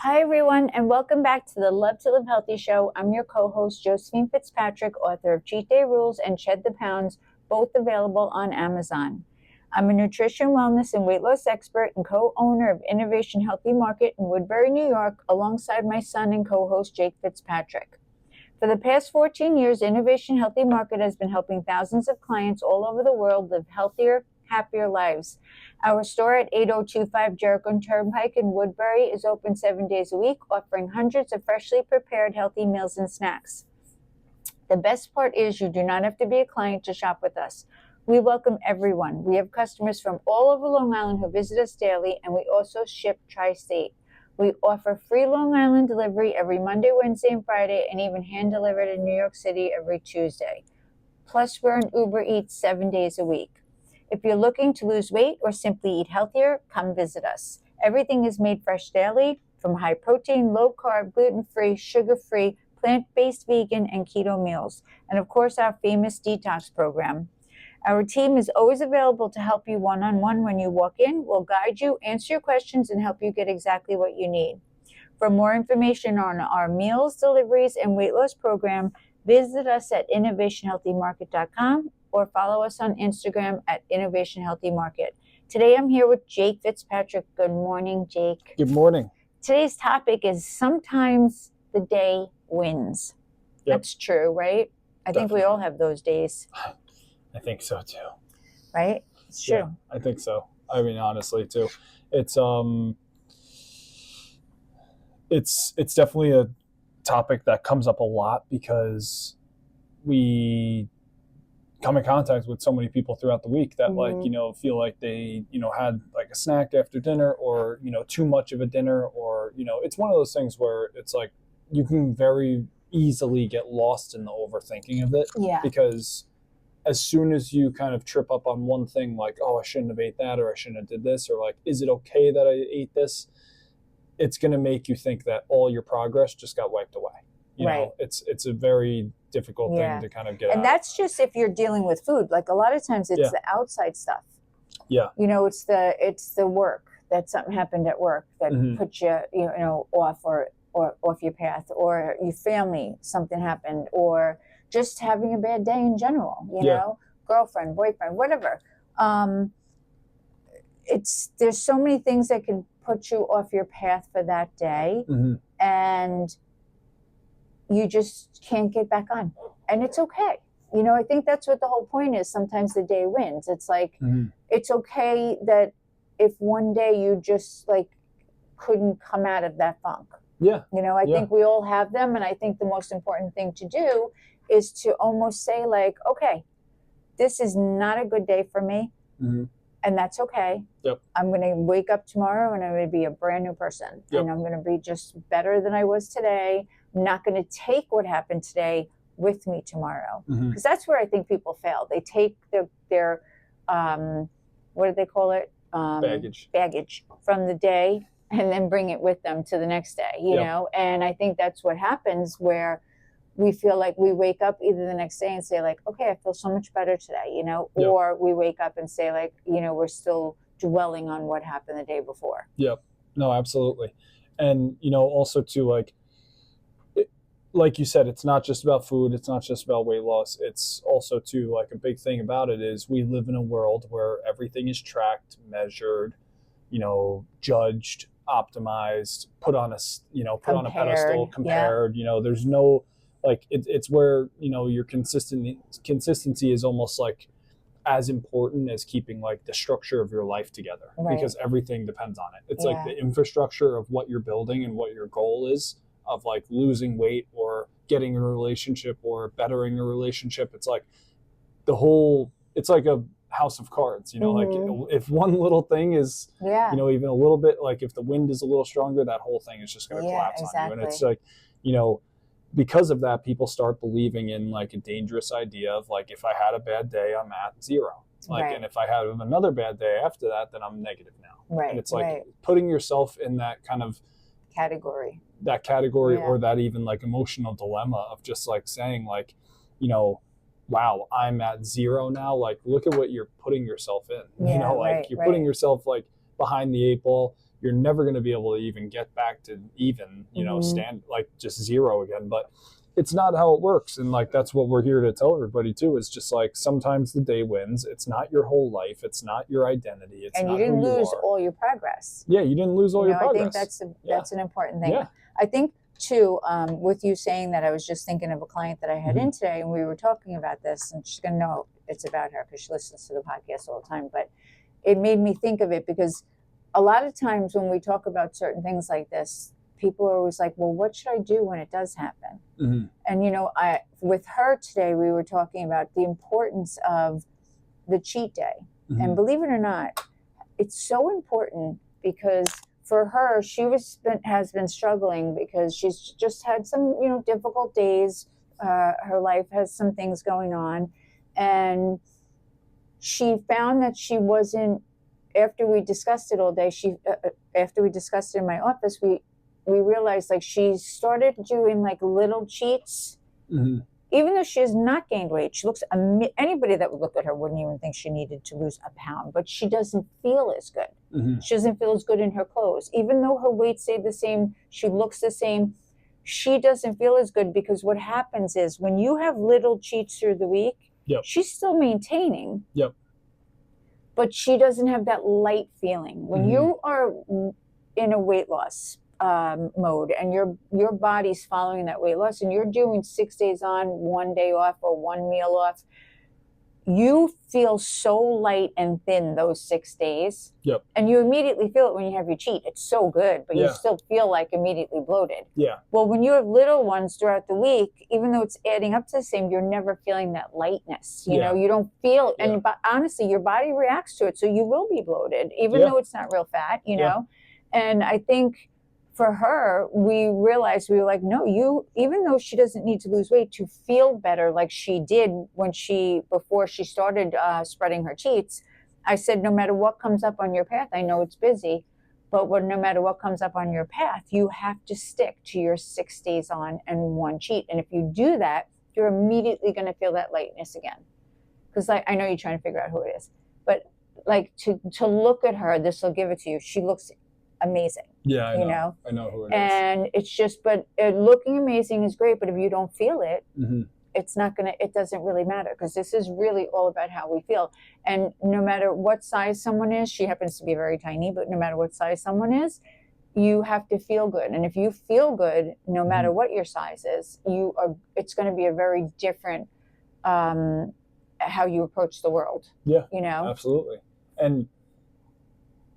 Hi, everyone, and welcome back to the Love to Live Healthy show. I'm your co-host, Josephine Fitzpatrick, author of Cheat Day Rules and Shed the Pounds, both available on Amazon. I'm a nutrition, wellness, and weight loss expert and co-owner of Innovation Healthy Market in Woodbury, New York, alongside my son and co-host, Jake Fitzpatrick. For the past 14 years, Innovation Healthy Market has been helping thousands of clients all over the world live healthier, happier lives. Our store at 8025 Jericho Turnpike in Woodbury is open 7 days a week, offering hundreds of freshly prepared healthy meals and snacks. The best part is you do not have to be a client to shop with us. We welcome everyone. We have customers from all over Long Island who visit us daily, and we also ship tri-state. We offer free Long Island delivery every Monday, Wednesday, and Friday, and even hand-delivered in New York City every Tuesday. Plus, we're on Uber Eats 7 days a week. If you're looking to lose weight or simply eat healthier, come visit us. Everything is made fresh daily, from high protein, low carb, gluten-free, sugar-free, plant-based vegan, and keto meals. And of course, our famous detox program. Our team is always available to help you one-on-one when you walk in. We'll guide you, answer your questions, and help you get exactly what you need. For more information on our meals, deliveries, and weight loss program, visit us at innovationhealthymarket.com or follow us on Instagram at Innovation Healthy Market. Today I'm here with Jake Fitzpatrick. Good morning, Jake. Good morning. Today's topic is sometimes the day wins. Yep. That's true, right? I think we all have those days. I think so too. Right? It's true. Yeah, I think so. I mean, honestly, too. It's definitely a topic that comes up a lot because we come in contact with so many people throughout the week that feel like they, had like a snack after dinner or, too much of a dinner or, it's one of those things where it's like you can very easily get lost in the overthinking of it. Yeah. Because as soon as you kind of trip up on one thing, like, oh, I shouldn't have ate that, or I shouldn't have did this, or like, is it okay that I ate this? It's going to make you think that all your progress just got wiped away. You know, it's a very difficult thing to kind of get out. And that's just if you're dealing with food. Like a lot of times it's the outside stuff. Yeah. It's the work, that something happened at work that put you, off or off your path, or your family, something happened, or just having a bad day in general, girlfriend, boyfriend, whatever. There's so many things that can put you off your path for that day, and you just can't get back on, and it's okay. I think that's what the whole point is. Sometimes the day wins. It's like, it's okay that if one day you just like couldn't come out of that funk. Yeah. I think we all have them, and I think the most important thing to do is to almost say like, okay, this is not a good day for me, and that's okay. Yep. I'm going to wake up tomorrow and I'm going to be a brand new person, and I'm going to be just better than I was today. I'm not going to take what happened today with me tomorrow, because that's where I think people fail. They take their what do they call it? Baggage from the day, and then bring it with them to the next day, you know? And I think that's what happens, where we feel like we wake up either the next day and say like, okay, I feel so much better today, or we wake up and say like, we're still dwelling on what happened the day before. Yep. No, absolutely. And, also too, like you said, it's not just about food. It's not just about weight loss. It's also too, like, a big thing about it is we live in a world where everything is tracked, measured, judged, optimized, put on a pedestal, compared. There's no, like, it's where your consistency is almost like as important as keeping like the structure of your life together, because everything depends on it. It's like the infrastructure of what you're building and what your goal is of like losing weight or getting a relationship or bettering a relationship. It's like it's like a house of cards, like if one little thing is, even a little bit, like if the wind is a little stronger, that whole thing is just going to collapse on you. And it's like, because of that, people start believing in like a dangerous idea of like, if I had a bad day, I'm at zero. Like, and if I have another bad day after that, then I'm negative now. And it's like putting yourself in that kind of category or that even like emotional dilemma of just like saying like, wow, I'm at zero now. Like, look at what you're putting yourself in, you're putting yourself like behind the eight ball. you're never going to be able to even get back to even, stand like just zero again. But it's not how it works. And like, that's what we're here to tell everybody too, is just like, sometimes the day wins. It's not your whole life. It's not your identity. It's and not you didn't who lose you are. all your progress. Yeah, you didn't lose all your progress. I think that's an important thing. Yeah. I think too, with you saying that, I was just thinking of a client that I had in today, and we were talking about this, and she's gonna know it's about her because she listens to the podcast all the time. But it made me think of it because a lot of times when we talk about certain things like this, people are always like, well, what should I do when it does happen? And with her today, we were talking about the importance of the cheat day. And believe it or not, it's so important because for her, has been struggling because she's just had some, difficult days. Her life has some things going on. And she found that she wasn't, after we discussed it all day, after we discussed it in my office, we realized like she started doing like little cheats. Even though she has not gained weight, she looks, anybody that would look at her wouldn't even think she needed to lose a pound, but she doesn't feel as good. She doesn't feel as good in her clothes. Even though her weight stayed the same, she looks the same, she doesn't feel as good because what happens is when you have little cheats through the week, she's still maintaining, but she doesn't have that light feeling. When you are in a weight loss mode and your body's following that weight loss and you're doing 6 days on, 1 day off, or one meal off, you feel so light and thin those 6 days. And you immediately feel it when you have your cheat. It's so good, but you still feel like immediately bloated. Well, when you have little ones throughout the week, even though it's adding up to the same, you're never feeling that lightness. You know, you don't feel, and honestly, your body reacts to it. So you will be bloated, even though it's not real fat, know? And I think for her, we realized, we were like, no, even though she doesn't need to lose weight to feel better like she did before she started spreading her cheats, I said, no matter what comes up on your path, I know it's busy, but no matter what comes up on your path, you have to stick to your 6 days on and 1 cheat. And if you do that, you're immediately going to feel that lightness again. Because I know you're trying to figure out who it is, but like to look at her, this will give it to you. She looks amazing. I know who it is. And it's just, but looking amazing is great, but if you don't feel it, it doesn't really matter, because this is really all about how we feel. And no matter what size someone is, she happens to be very tiny, but no matter what size someone is, you have to feel good. And if you feel good, no matter what your size is, it's going to be a very different how you approach the world. Absolutely. And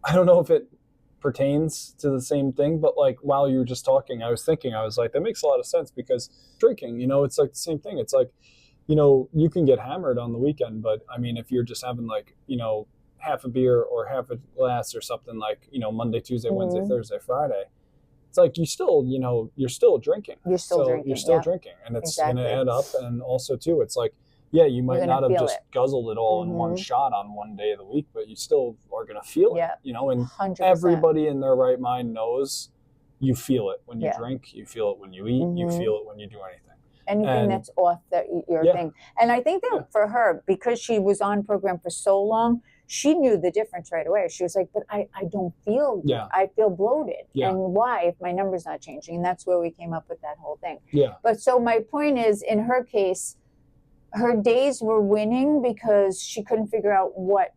I don't know if it pertains to the same thing, but like while you were just talking, I was like, that makes a lot of sense, because drinking, it's like the same thing. It's like, you can get hammered on the weekend, but I mean, if you're just having like, half a beer or half a glass or something, like, Monday, Tuesday, Wednesday, Thursday, Friday, it's like you're still drinking. You're still drinking, and it's going to add up. And also too, it's like, you might not have just guzzled it all in one shot on one day of the week, but you still are going to feel it, and 100%. Everybody in their right mind knows you feel it when you drink, you feel it when you eat, you feel it when you do anything. That's off your thing. And I think that for her, because she was on program for so long, she knew the difference right away. She was like, but I don't feel good. I feel bloated. And why, if my number's not changing? And that's where we came up with that whole thing. But so my point is, in her case, her days were winning because she couldn't figure out what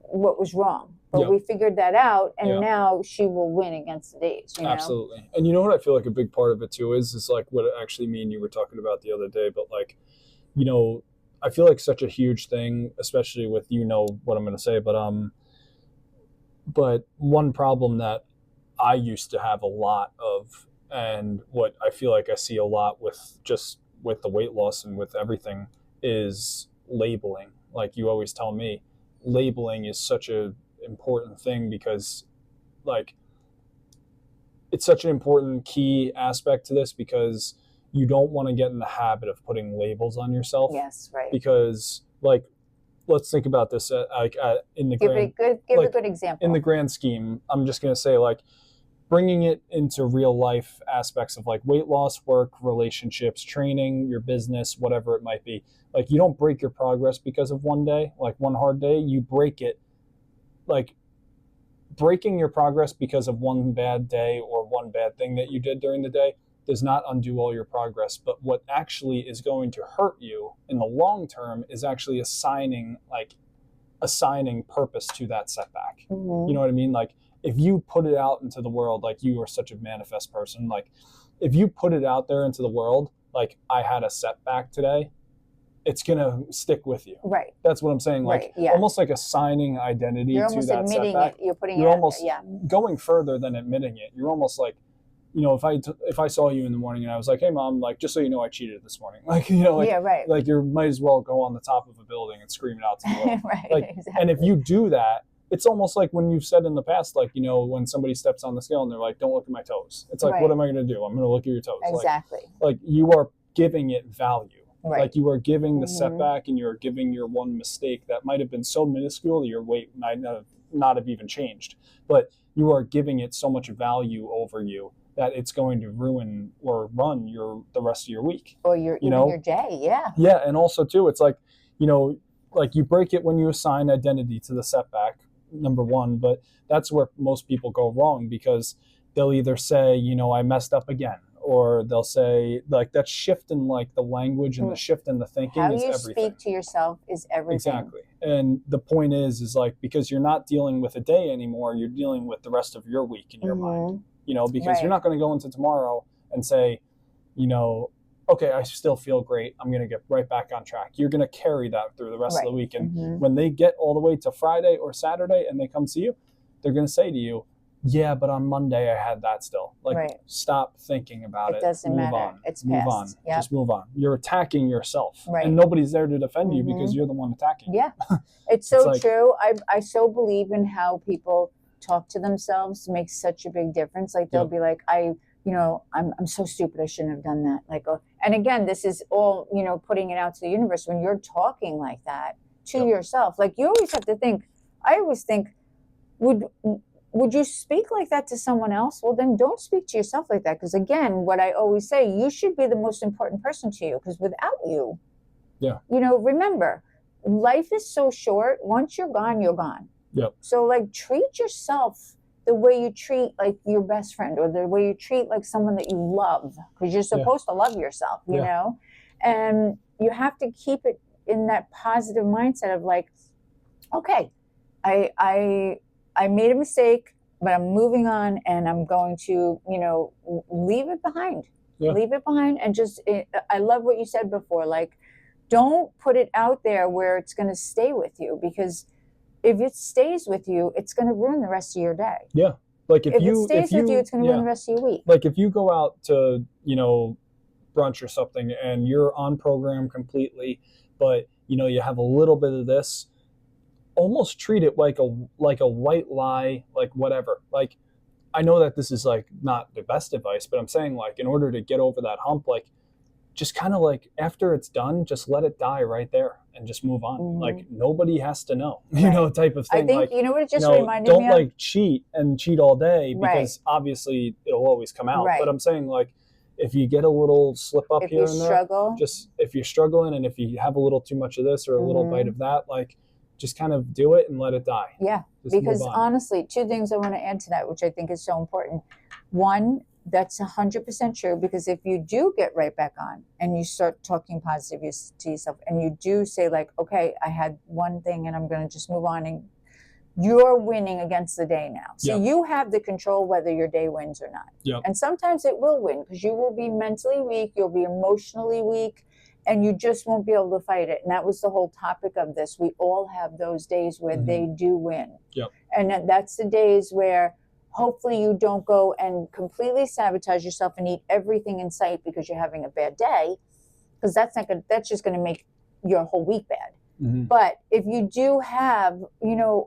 was wrong. But we figured that out, and now she will win against the days. Absolutely. And you know what I feel like a big part of it too is like what actually me and you were talking about the other day, but like, I feel like such a huge thing, especially with, what I'm going to say, but one problem that I used to have a lot of, and what I feel like I see a lot with the weight loss and with everything, is labeling. Like you always tell me, labeling is such a important thing, because like it's such an important key aspect to this, because you don't want to get in the habit of putting labels on yourself. Yes, right. Because like, let's think about this in the give a good example. In the grand scheme, I'm just going to say, like, bringing it into real life aspects of like weight loss, work, relationships, training, your business, whatever it might be. Like, you don't break your progress because of one day, like one hard day. You break it like breaking your progress because of one bad day or one bad thing that you did during the day does not undo all your progress. But what actually is going to hurt you in the long term is actually assigning purpose to that setback. Mhm. You know what I mean? Like if you put it out into the world, like you are such a manifest person, like if you put it out there into the world, like I had a setback today, it's going to stick with you. Right. That's what I'm saying. Like Right. Yeah. almost like assigning identity You're to almost that admitting setback. it. You're putting You're it almost out there. Yeah. going further than admitting it. You're almost like, you know, if I saw you in the morning and I was like, hey mom, like just so you know I cheated this morning, like, you know, like, yeah. Right. like you might as well go on the top of a building and scream it out to the world. right. Like, Exactly. and if you do that, it's almost like when you've said in the past, like, you know, when somebody steps on the scale and they're like, don't look at my toes. It's like, Right. what am I going to do? I'm going to look at your toes. Exactly. Like you are giving it value. Right. Like you are giving the Mhm. setback and you're giving your one mistake that might have been so minuscule that your weight might not have even changed. But you are giving it so much value over you that it's going to ruin or run the rest of your week. Or your you know? your day. Yeah. Yeah, and also too, it's like, you know, like you break it when you assign identity to the setback, number one, but that's where most people go wrong because they'll either say, you know, I messed up again, or they'll say like that shift in like the language and the shift in the thinking How is you everything. speak to yourself is everything. Exactly. And the point is like because you're not dealing with a day anymore, you're dealing with the rest of your week in your mind. You know, because you're Right. not going to go into tomorrow and say, you know, okay, I still feel great. I'm going to get right back on track. You're going to carry that through the rest of the week. And Mhm. when they get all the way to Friday or Saturday and they come see you, they're going to say to you, yeah, but on Monday I had that still. Like, Right. stop thinking about it. It doesn't move matter. on. It's move past. on. Yep. Just move on. You're attacking yourself. Right. And nobody's there to defend you because Mhm. you're the one attacking. Yeah. It's so like- true. I so believe in how people talk to themselves makes such a big difference. Like they'll Yep. be like, I'm so stupid. I shouldn't have done that. Like, and again, this is all, putting it out to the universe when you're talking like that to Yep. yourself. Like you always have to think, I always think, would you speak like that to someone else? Well, then don't speak to yourself like that. Because again, what I always say, you should be the most important person to you. Because without you, Yeah. Remember, life is so short. Once you're gone, you're gone. Yep. So like treat yourself the way you treat like your best friend or the way you treat like someone that you love. Because you're supposed to love yourself, you know? And you have to keep it in that positive mindset of like, okay, I made a mistake, but I'm moving on and I'm going to, leave it behind. Yeah. Leave it behind and just, I love what you said before. Like, don't put it out there where it's going to stay with you because if it stays with you, it's going to ruin the rest of your day. Yeah. Like if it you stays with you, it's going to ruin the rest of your week. Like if you go out to, brunch or something and you're on program completely, but you have a little bit of this, almost treat it like a white lie, like whatever. Like I know that this is like not the best advice, but I'm saying like in order to get over that hump, like just kind of like after it's done, just let it die right there and just move on. Mhm. Like nobody has to know, Right. type of thing. I think, like, you know what it just reminded don't me of? like cheat all day because Right. obviously it'll always come out. Right. But I'm saying like if you get a little slip up If here you and there, struggle, just if you're struggling and if you have a little too much of this or a little Mhm. bite of that, like just kind of do it and let it die. yeah. Just move Because on. honestly, two things I want to add to that, which I think is so important. One, that's 100% true because if you do get right back on and you start talking positive to yourself and you do say like, okay, I had one thing and I'm going to just move on and you're winning against the day now. So Yep. you have the control whether your day wins or not. Yep. And sometimes it will win because you will be mentally weak, you'll be emotionally weak, and you just won't be able to fight it. And that was the whole topic of this. We all have those days where Mhm. they do win. Yep. And that's the days where hopefully you don't go and completely sabotage yourself and eat everything in sight because you're having a bad day, because that's just going to make your whole week bad. Mhm. But if you do have,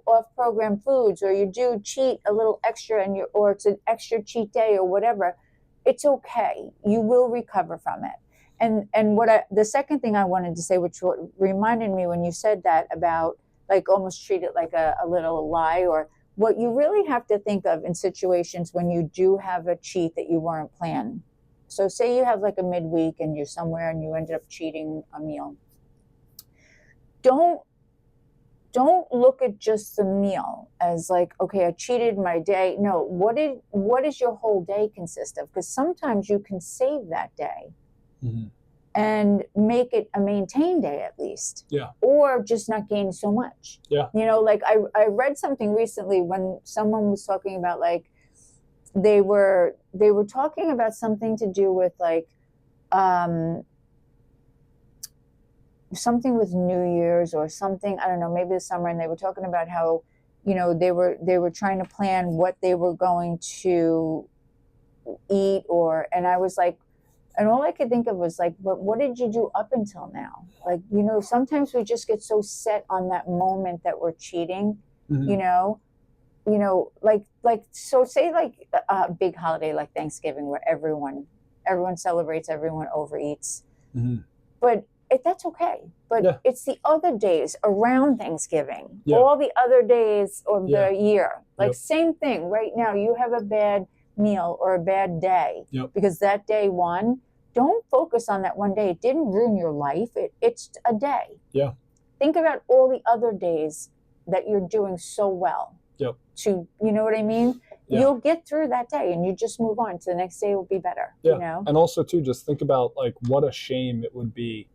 off-program foods, or you do cheat a little extra, or it's an extra cheat day or whatever, it's okay. You will recover from it. And the second thing I wanted to say, which reminded me when you said that about like almost treat it like a little lie, or what you really have to think of in situations when you do have a cheat that you weren't planning. So say you have like a midweek and you're somewhere and you ended up cheating a meal. Don't don't look at just the meal as like, okay, I cheated my day. No, what does your whole day consist of? Because sometimes you can save that day Mm-hmm. and make it a maintained day at least. Yeah. Or just not gain so much. Yeah. You know, like I read something recently when someone was talking about like they were talking about something to do with like something with New Year's or something, I don't know, maybe the summer, and they were talking about how, you know, they were trying to plan what they were going to eat, or, and I was like, and all I could think of was like, but what did you do up until now? Like, you know, sometimes we just get so set on that moment that we're cheating, Mm-hmm. you know, like so say like a big holiday like Thanksgiving where everyone celebrates, everyone overeats. Mm-hmm. But that's okay. But Yeah. it's the other days around Thanksgiving, Yeah. all the other days of Yeah. the year. Like Yep. same thing right now, you have a bad meal or a bad day. Yep. Because that day one, don't focus on that one day. It didn't ruin your life. It's a day. Yeah. Think about all the other days that you're doing so well. Yep. To, you know what I mean? Yeah. You'll get through that day and you just move on to the next day will be better. Yeah. You know? And also too, just think about like what a shame it would be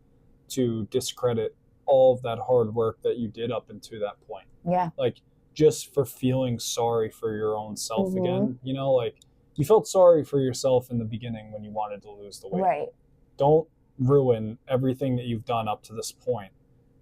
to discredit all of that hard work that you did up until that point. Yeah. Like just for feeling sorry for your own self Mhm. again, you know, like you felt sorry for yourself in the beginning when you wanted to lose the weight. Right. Don't ruin everything that you've done up to this point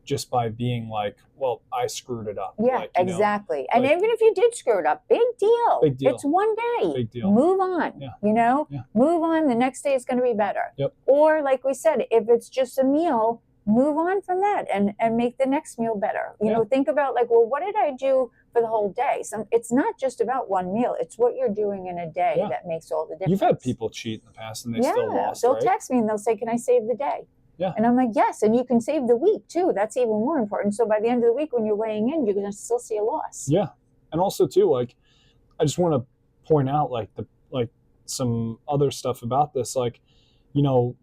just by being like, well, I screwed it up. Yeah, like, you know, exactly. And like- even if you did screw it up, big deal. Big deal. It's one day. Big deal. Move on. Yeah. You know? Yeah. Move on. The next day is going to be better. Yep. Or like we said, if it's just a meal, move on from that and make the next meal better. You know, think about like, well, what did I do for the whole day? It's not just about one meal. It's what you're doing in a day Yeah. that makes all the difference. You've had people cheat in the past and they still lost, they'll right? text me and they'll say, can I save the day? Yeah. And I'm like, yes, and you can save the week too. That's even more important. So by the end of the week, when you're weighing in, you're going to still see a loss. Yeah. And also too, like, I just want to point out like some other stuff about this. Like, you know,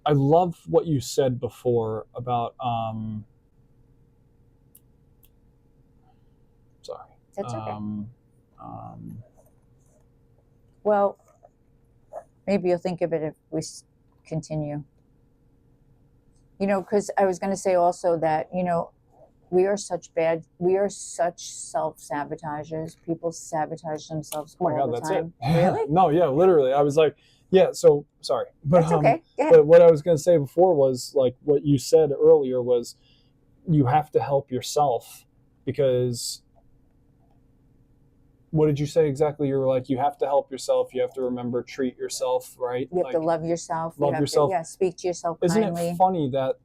I love what you said before about, sorry. That's okay. Um, Well, maybe you'll think of it if we continue. You know, because I was going to say also that, you know, we are such self-sabotagers. People sabotage themselves oh my all God, the that's time. it. Really? No, yeah, literally. I was like, yeah, so sorry. But, That's okay. Go ahead. But what I was going to say before was like what you said earlier was you have to help yourself because what did you say exactly? You were like, you have to help yourself. You have to remember, treat yourself, right? You have like, to love yourself. love You have yourself. To, yeah, speak to yourself Isn't kindly. it funny that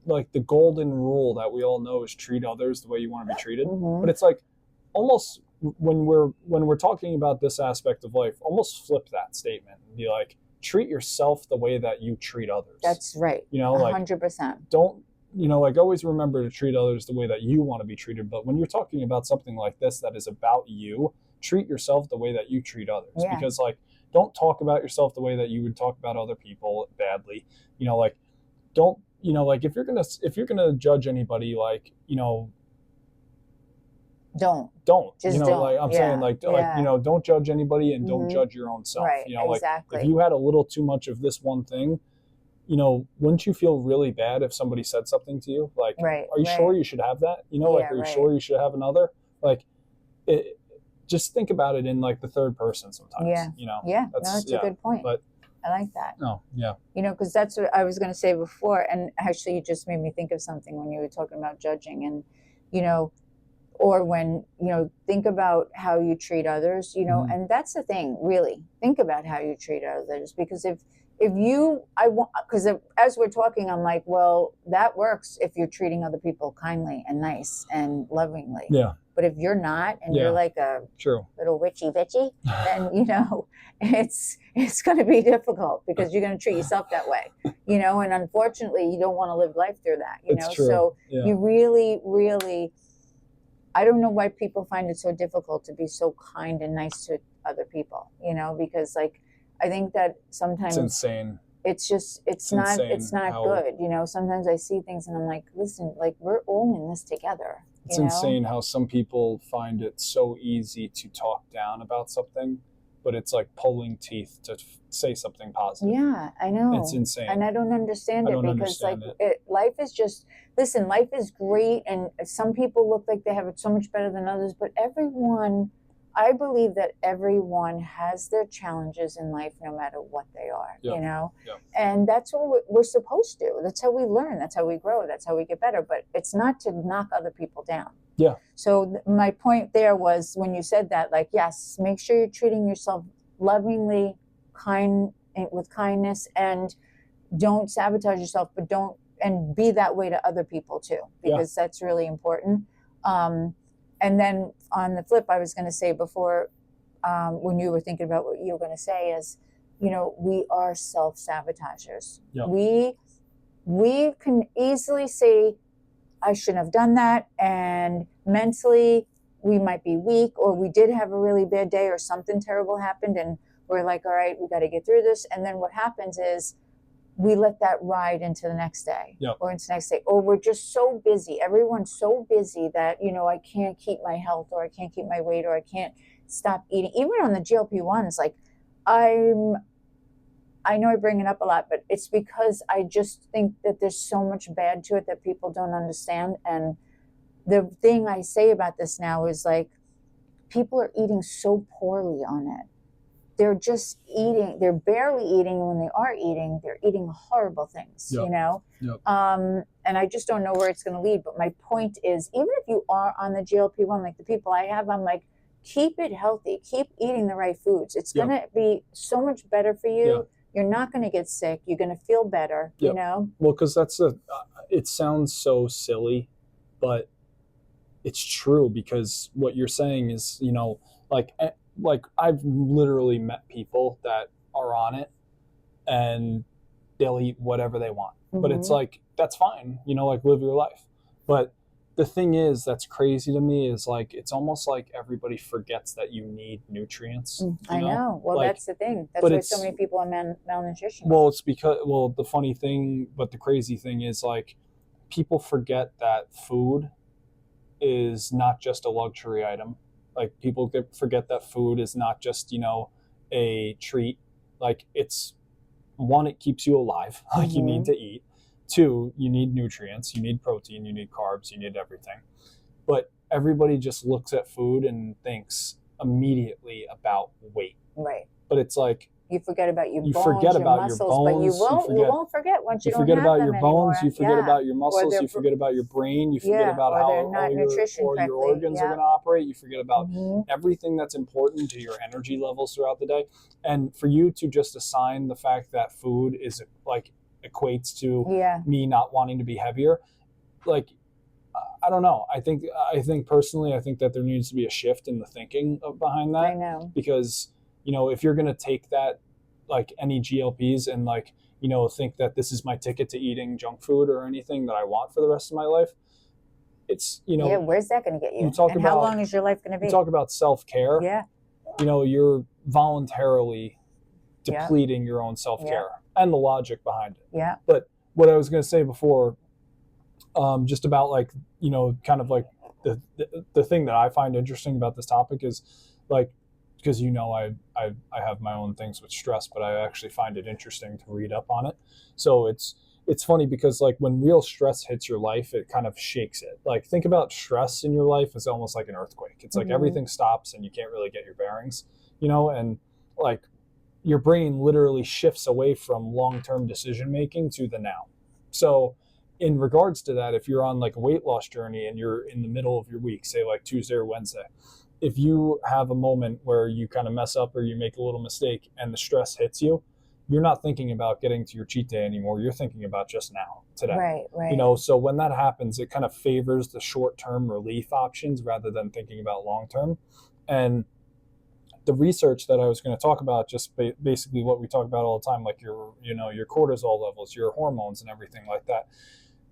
like the golden rule that we all know is treat others the way you want to be treated? Mhm. But it's like almost when we're talking about this aspect of life, almost flip that statement and be like, treat yourself the way that you treat others. That's right. You know, like 100%. don't, you know, like always remember to treat others the way that you want to be treated. But when you're talking about something like this that is about you, treat yourself the way that you treat others. Yeah. Because like, don't talk about yourself the way that you would talk about other people badly. You know, like don't, you know, like if you're gonna judge anybody, like, you know, Don't. Just you know, don't. like I'm saying, like, you know, don't judge anybody and don't Mhm. judge your own self. Right. You know, Exactly. like if you had a little too much of this one thing, you know, wouldn't you feel really bad if somebody said something to you? Like, Right. are you right. sure you should have that? You know, like, Yeah, are you right. sure you should have another? Like, just think about it in like the third person sometimes. Yeah. You know. Yeah. No, That's- that's yeah, a good point. but- I like that. No. Yeah. You know, because that's what I was going to say before. And actually, you just made me think of something when you were talking about judging and, you know, or when, you know, think about how you treat others, you know, Mhm. and that's the thing, really. Think about how you treat others. Because if you, because as we're talking, I'm like, well, that works if you're treating other people kindly and nice and lovingly. Yeah. But if you're not and Yeah. you're like a True. little witchy bitchy, then, you know, it's going to be difficult because you're going to treat yourself that way, you know, and unfortunately you don't want to live life through that, you It's know. true. So Yeah. you really, really, I don't know why people find it so difficult to be so kind and nice to other people, you know, because like I think that sometimes It's insane. it's not good. You know, sometimes I see things and I'm like, listen, like we're all in this together. It's insane how some people find it so easy to talk down about something, but it's like pulling teeth to say something positive. Yeah, I know. It's insane. And I don't understand it because life is just, listen, life is great. And some people look like they have it so much better than others, but I believe that everyone has their challenges in life, no matter what they are, Yep. you know? Yep. And that's what we're supposed to do. That's how we learn. That's how we grow. That's how we get better. But it's not to knock other people down. Yeah. So my point there was when you said that, like, yes, make sure you're treating yourself lovingly, with kindness, and don't sabotage yourself, but and be that way to other people too, because that's really important. And then on the flip, I was going to say before, when you were thinking about what you were going to say is, you know, we are self-sabotagers. Yep. We can easily say, I shouldn't have done that. And mentally, we might be weak, or we did have a really bad day, or something terrible happened. And we're like, all right, we got to get through this. And then what happens is we let that ride into the next day or into the next day. Or we're just so busy. Everyone's so busy that, you know, I can't keep my health, or I can't keep my weight, or I can't stop eating. Even on the GLP-1s, like I know I bring it up a lot, but it's because I just think that there's so much bad to it that people don't understand. And the thing I say about this now is like, people are eating so poorly on it. They're just eating, they're barely eating. When they are eating, they're eating horrible things, you know? Yep. And I just don't know where it's going to lead. But my point is, even if you are on the GLP-1, like the people I have, I'm like, keep it healthy. Keep eating the right foods. It's going to be so much better for you. Yep. You're not going to get sick. You're going to feel better, you know? Well, because it sounds so silly, but it's true, because what you're saying is, you know, like I've literally met people that are on it and they'll eat whatever they want. Mm-hmm. But it's like, that's fine, you know, like live your life. But the thing is, that's crazy to me is like, it's almost like everybody forgets that you need nutrients. I know. Well, like, that's the thing. That's why so many people are malnutrition. Well, it's because, the funny thing, but the crazy thing is like, people forget that food is not just a luxury item. Like people forget that food is not just, you know, a treat. Like it's, one, it keeps you alive. Like you need to eat. Two, you need nutrients, you need protein, you need carbs, you need everything. But everybody just looks at food and thinks immediately about weight. Right. But it's like, you forget about your bones, forget your about muscles, your bones, but you won't forget once you don't forget have about them your anymore. bones, you forget about your muscles, you forget about your brain, you forget about how all your organs are going to operate, you forget about everything that's important to your energy levels throughout the day. And for you to just assign the fact that food is like equates to me not wanting to be heavier, like I don't know. I think personally, I think that there needs to be a shift in the thinking behind that. I know. Because, you know, if you're going to take that, like any GLPs and like, you know, think that this is my ticket to eating junk food or anything that I want for the rest of my life, it's, you know. Yeah, where's that going to get you? And how long is your life going to be? You talk about self-care. Yeah. You know, you're voluntarily depleting your own self-care and the logic behind it. Yeah. But what I was going to say before, just about like, you know, kind of like the thing that I find interesting about this topic is like, because, you know, I have my own things with stress, but I actually find it interesting to read up on it. So it's funny because like when real stress hits your life, it kind of shakes it. Like think about stress in your life as almost like an earthquake. It's like everything stops and you can't really get your bearings, you know, and like your brain literally shifts away from long-term decision making to the now. So in regards to that, if you're on like a weight loss journey and you're in the middle of your week, say like Tuesday or Wednesday, if you have a moment where you kind of mess up or you make a little mistake and the stress hits you, you're not thinking about getting to your cheat day anymore. You're thinking about just now, today. Right. You know, so when that happens, it kind of favors the short-term relief options rather than thinking about long-term. And the research that I was going to talk about, just basically what we talk about all the time, like your cortisol levels, your hormones and everything like that.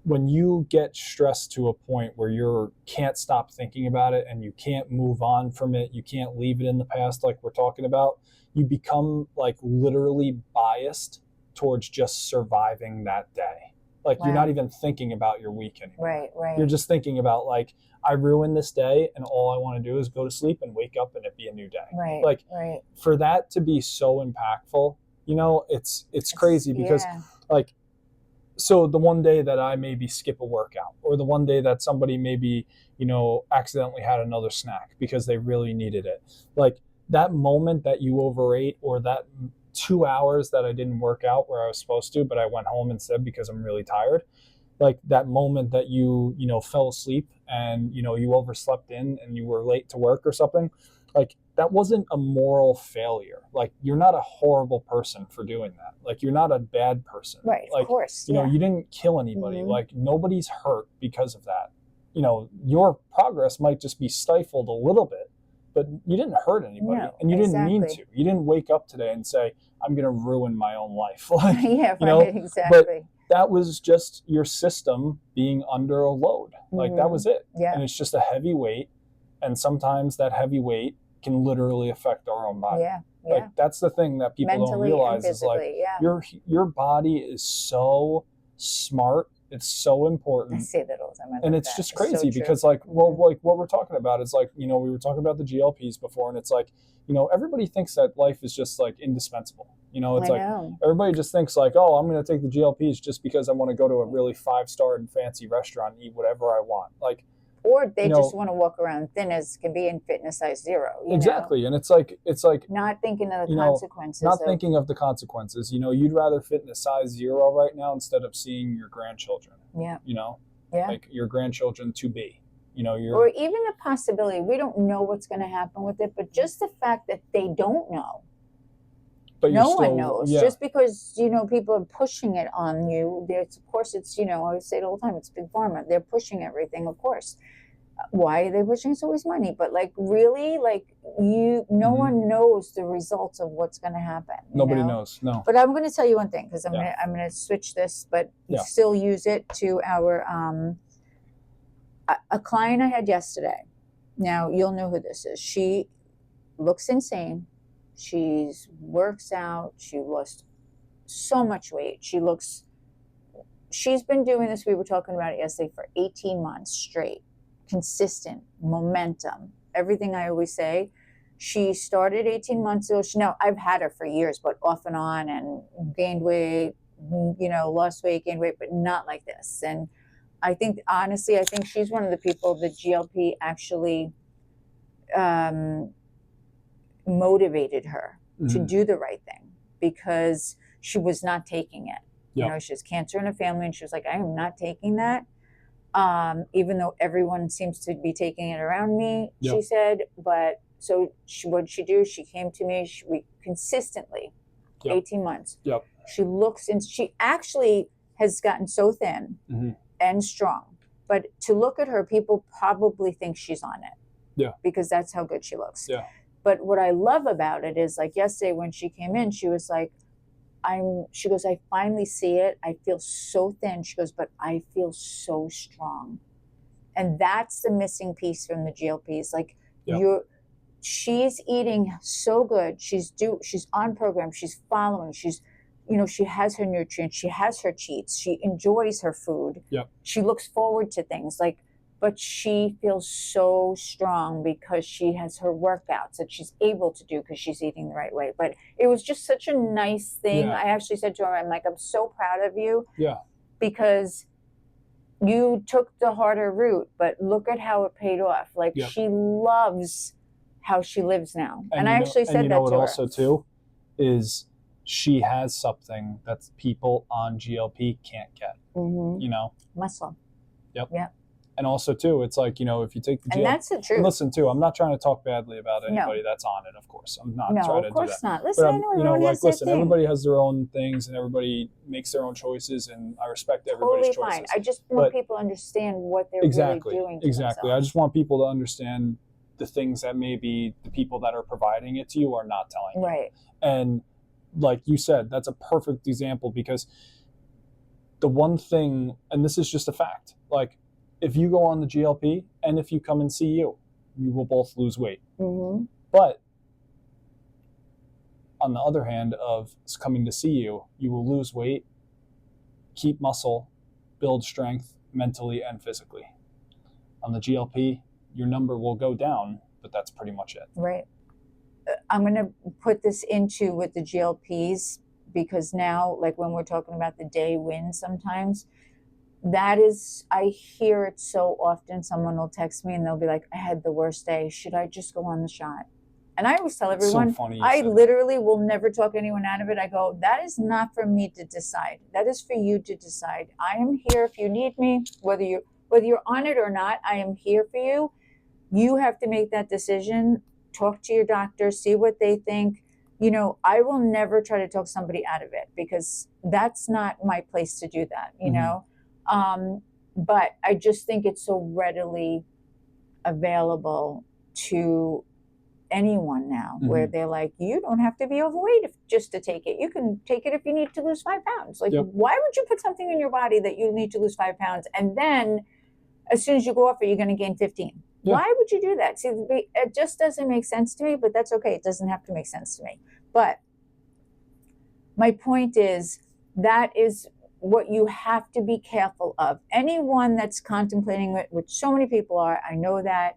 When you get stressed to a point where you can't stop thinking about it and you can't move on from it, you can't leave it in the past like we're talking about, you become like literally biased towards just surviving that day. Like you're Wow. not even thinking about your week anymore. Right, right. You're just thinking about like, I ruined this day and all I want to do is go to sleep and wake up and it be a new day. right, Like right. for that to be so impactful, you know, it's crazy because Yeah. like, so the one day that I maybe skip a workout, or the one day that somebody maybe, you know, accidentally had another snack because they really needed it. Like that moment that you overate, or that 2 hours that I didn't work out where I was supposed to, but I went home instead because I'm really tired. Like that moment that you know, fell asleep and, you know, you overslept in and you were late to work or something. Like that wasn't a moral failure. Like you're not a horrible person for doing that. Like you're not a bad person. Right, Like, of course. you know, you didn't kill anybody. Mhm. Like nobody's hurt because of that. You know, your progress might just be stifled a little bit, but you didn't hurt anybody. No, and you didn't mean exactly. to. You didn't wake up today and say, I'm going to ruin my own life. Like, Yeah, you know, right, exactly. that was just your system being under a load. Like that was it. Yeah. And it's just a heavy weight. And sometimes that heavy weight can literally affect our own body. Yeah, yeah. Like that's the thing that people don't Mentally realize and is like physically, yeah. your body is so smart. It's so I important. say that all the time. I And love it's that. just so crazy true. because like, well, like what we're talking about is like, you know, we were talking about the GLPs before, and it's like, you know, everybody thinks that life is just like indispensable. You know, it's I like know. everybody just thinks like, oh, I'm going to take the GLPs just because I want to go to a really 5-star and fancy restaurant and eat whatever I want. Like, Or they you know, just want to walk around thin as can be in fitness size zero. You exactly. know? And it's like Not thinking of the you know, consequences. not thinking of the consequences. You know, you'd rather fit in a size 0 right now instead of seeing your grandchildren. Yeah. You know, Yeah. like your grandchildren to be. You know, you're Or even a possibility. We don't know what's going to happen with it, but just the fact that they don't know. but you're No still, one knows. Yeah, Just because, you know, people are pushing it on you. There's, of course, it's, you know, I always say it all the time, it's big pharma. They're pushing everything, of course. Why are they pushing? It's always money. But like really, like no Mhm. one knows the results of what's going to happen. you nobody know? knows. No. But I'm going to tell you one thing because Yeah. I'm gonna switch this, but Yeah. still use it to our a client I had yesterday. Now you'll know who this is. She looks insane. She works out. She lost so much weight. She's been doing this. We were talking about it yesterday for 18 months straight, consistent momentum. Everything I always say. She started 18 months ago. Now I've had her for years, but off and on, and gained weight, you know, lost weight, gained weight, but not like this. And I think, honestly, I think she's one of the people that GLP actually motivated her to Mhm. do the right thing because she was not taking it. Yeah. You know, she has cancer in her family, and she was like, I am not taking that. Even though everyone seems to be taking it around me, Yep. she said. But so what did she do? She came to me. We consistently, Yep. 18 months. Yep. She looks, and she actually has gotten so thin Mhm. and strong. But to look at her, people probably think she's on it. Yeah. Because that's how good she looks. Yeah. But what I love about it is, like yesterday when she came in, she was like, she goes, I finally see it. I feel so thin. She goes, but I feel so strong. And that's the missing piece from the GLPs. Like Yeah. she's eating so good. She's on program. She's following. She's, you know, she has her nutrients. She has her cheats. She enjoys her food. Yep. She looks forward to things like, but she feels so strong because she has her workouts that she's able to do because she's eating the right way. But it was just such a nice thing. Yeah. I actually said to her, I'm like, I'm so proud of you. Yeah. Because you took the harder route, but look at how it paid off. Like Yep. she loves how she lives now. And I you know- actually said and you know that what to her. also too is she has something that people on GLP can't get. Mhm. You know, Muscle. and also too, it's like, you know, if you take the And GLP, that's the truth. listen too, I'm not trying to talk badly about anybody that's on it. Of course, I'm not No, trying to of do that. course not. Listen, But I know you know, everyone like, has their listen, thing. everybody has their own things, and everybody makes their own choices, and I respect everybody's Totally fine. choices. I just want But- people to understand what they're Exactly, really doing to exactly. I themselves. just want people to understand the things that maybe the people that are providing it to you are not telling you. Right. And like you said, that's a perfect example because the one thing, and this is just a fact, like if you go on the GLP and if you come and see you will both lose weight. Mm-hmm. But on the other hand of coming to see you, you will lose weight, keep muscle, build strength mentally and physically. On the GLP, your number will go down, but that's pretty much it. Right. I'm going to put this into with the GLPs because now, like when we're talking about the day win sometimes, that is, I hear it so often. Someone will text me and they'll be like, I had the worst day. Should I just go on the shot? And I always tell everyone, so funny I said that. literally will never talk anyone out of it. I go, that is not for me to decide. That is for you to decide. I am here if you need me, whether you're on it or not, I am here for you. You have to make that decision. Talk to your doctor, see what they think. You know, I will never try to talk somebody out of it because that's not my place to do that, you know. But I just think it's so readily available to anyone now where they're like, you don't have to be overweight just to take it. You can take it if you need to lose 5 pounds. Like, why would you put something in your body that you need to lose 5 pounds and then as soon as you go off it, you're going to gain 15? Why would you do that? See, it just doesn't make sense to me, but that's okay. It doesn't have to make sense to me. But my point is, that is what you have to be careful of. Anyone that's contemplating it, which so many people are, I know that,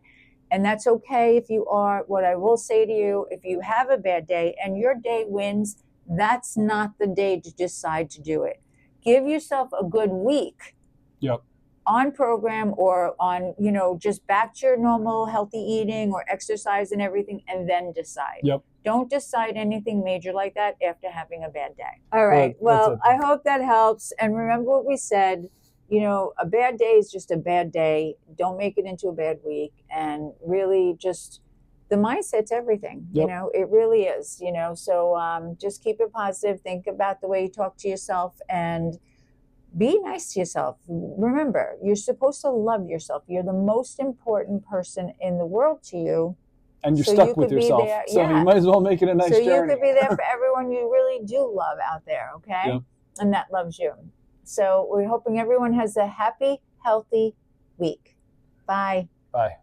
and that's okay if you are. What I will say to you, if you have a bad day and your day wins, that's not the day to decide to do it. Give yourself a good week. On program or on, you know, just back to your normal healthy eating or exercise and everything, and then decide. Don't decide anything major like that after having a bad day. All right. Well, I hope that helps. And remember what we said, you know, a bad day is just a bad day. Don't make it into a bad week. And really just the mindset's everything, you know, it really is, you know. So just keep it positive. Think about the way you talk to yourself and be nice to yourself. Remember, you're supposed to love yourself. You're the most important person in the world to you. And you're stuck with yourself. So you might as well make it a nice journey. So you could be there for everyone you really do love out there, okay? And that loves you. So we're hoping everyone has a happy, healthy week. Bye. Bye.